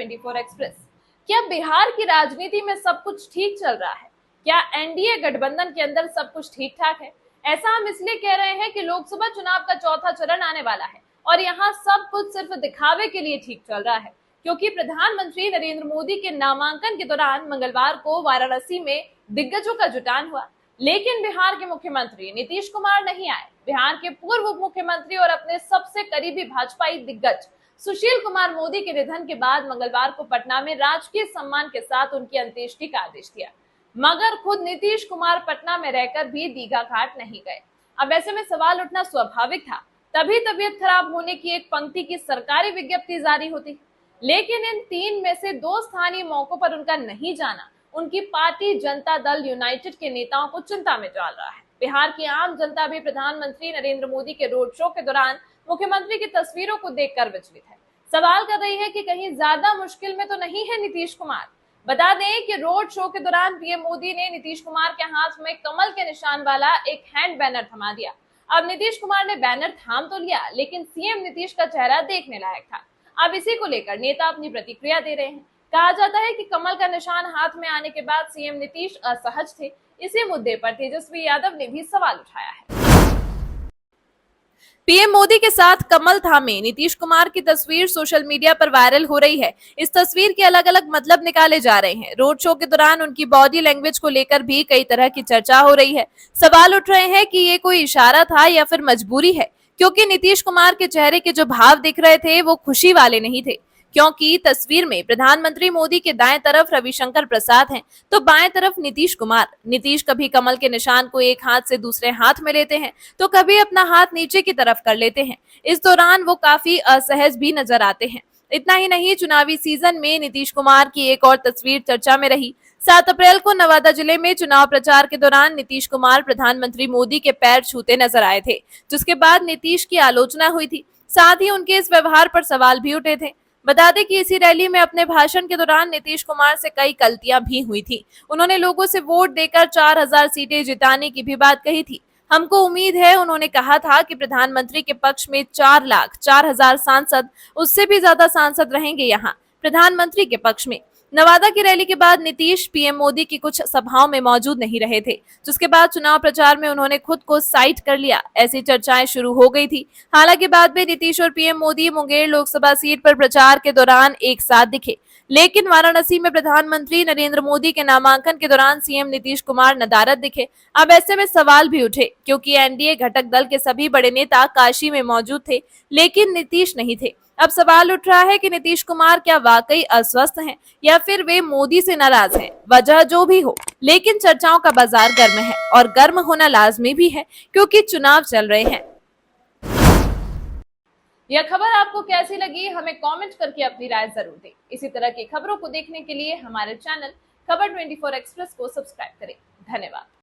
24 express. क्या बिहार की राजनीति में सब कुछ ठीक चल रहा है? क्या एनडीए गठबंधन के अंदर सब कुछ ठीक ठाक है? ऐसा हम इसलिए कह रहे हैं कि लोकसभा चुनाव का चौथा चरण आने वाला है और यहाँ सब कुछ सिर्फ दिखावे के लिए ठीक चल रहा है, क्योंकि प्रधानमंत्री नरेंद्र मोदी के नामांकन के दौरान मंगलवार को वाराणसी में दिग्गजों का जुटान हुआ, लेकिन बिहार के मुख्यमंत्री नीतीश कुमार नहीं आए। बिहार के पूर्व उप मुख्यमंत्री और अपने सबसे करीबी भाजपाई दिग्गज सुशील कुमार मोदी के निधन के बाद मंगलवार को पटना में राजकीय सम्मान के साथ उनकी अंत्येष्टि का आदेश दिया, मगर खुद नीतीश कुमार पटना में रहकर भी दीघा घाट नहीं गए। अब ऐसे में सवाल उठना स्वाभाविक था, तभी तबीयत खराब होने की एक पंक्ति की सरकारी विज्ञप्ति जारी होती, लेकिन इन तीन में से दो स्थानीय मौकों पर उनका नहीं जाना उनकी पार्टी जनता दल यूनाइटेड के नेताओं को चिंता में डाल रहा है। बिहार की आम जनता भी प्रधानमंत्री नरेंद्र मोदी के रोड शो के दौरान मुख्यमंत्री की तस्वीरों को देखकर विचलित है। सवाल कर रही है कि कहीं ज्यादा मुश्किल में तो नहीं है नीतीश कुमार। बता दें कि रोड शो के दौरान पीएम मोदी ने नीतीश कुमार के हाथ में कमल के निशान वाला एक हैंड बैनर थमा दिया। अब नीतीश कुमार ने बैनर थाम तो लिया, लेकिन सीएम नीतीश का चेहरा देखने लायक था। अब इसी को लेकर नेता अपनी प्रतिक्रिया दे रहे हैं। कहा जाता है कि कमल का निशान हाथ में आने के बाद सीएम नीतीश असहज थे। इसी मुद्दे पर तेजस्वी यादव ने भी सवाल उठाया है। पीएम मोदी के साथ कमल थामे नीतीश कुमार की तस्वीर सोशल मीडिया पर वायरल हो रही है। इस तस्वीर के अलग अलग मतलब निकाले जा रहे हैं। रोड शो के दौरान उनकी बॉडी लैंग्वेज को लेकर भी कई तरह की चर्चा हो रही है। सवाल उठ रहे हैं कि ये कोई इशारा था या फिर मजबूरी है, क्योंकि नीतीश कुमार के चेहरे के जो भाव दिख रहे थे वो खुशी वाले नहीं थे। क्योंकि तस्वीर में प्रधानमंत्री मोदी के दाएं तरफ रविशंकर प्रसाद हैं, तो बाएं तरफ नीतीश कुमार। नीतीश कभी कमल के निशान को एक हाथ से दूसरे हाथ में लेते हैं, तो कभी अपना हाथ नीचे की तरफ कर लेते हैं। इस दौरान वो काफी असहज भी नजर आते हैं। इतना ही नहीं, चुनावी सीजन में नीतीश कुमार की एक और तस्वीर चर्चा में रही। 7 अप्रैल को नवादा जिले में चुनाव प्रचार के दौरान नीतीश कुमार प्रधानमंत्री मोदी के पैर छूते नजर आए थे, जिसके बाद नीतीश की आलोचना हुई थी। साथ ही उनके इस व्यवहार पर सवाल भी उठे थे। बता दें कि इसी रैली में अपने भाषण के दौरान नीतीश कुमार से कई गलतियां भी हुई थी। उन्होंने लोगों से वोट देकर 4000 सीटें जिताने की भी बात कही थी। हमको उम्मीद है, उन्होंने कहा था कि प्रधानमंत्री के पक्ष में 4,04,000 सांसद, उससे भी ज्यादा सांसद रहेंगे यहाँ प्रधानमंत्री के पक्ष में। नवादा की रैली के बाद नीतीश पीएम मोदी की कुछ सभाओं में मौजूद नहीं रहे थे, जिसके बाद चुनाव प्रचार में उन्होंने खुद को साइड कर लिया। ऐसी चर्चाएं शुरू हो गई थी। हालांकि बाद में नीतीश और पीएम मोदी मुंगेर लोकसभा सीट पर प्रचार के दौरान एक साथ दिखे, लेकिन वाराणसी में प्रधानमंत्री नरेंद्र मोदी के नामांकन के दौरान सीएम नीतीश कुमार नदारद दिखे। अब ऐसे में सवाल भी उठे, क्योंकि एनडीए घटक दल के सभी बड़े नेता काशी में मौजूद थे, लेकिन नीतीश नहीं थे। अब सवाल उठ रहा है कि नीतीश कुमार क्या वाकई अस्वस्थ हैं या फिर वे मोदी से नाराज हैं। वजह जो भी हो, लेकिन चर्चाओं का बाजार गर्म है, और गर्म होना लाजमी भी है, क्योंकि चुनाव चल रहे हैं। यह खबर आपको कैसी लगी, हमें कमेंट करके अपनी राय जरूर दें। इसी तरह की खबरों को देखने के लिए हमारे चैनल खबर 24 एक्सप्रेस को सब्सक्राइब करें। धन्यवाद।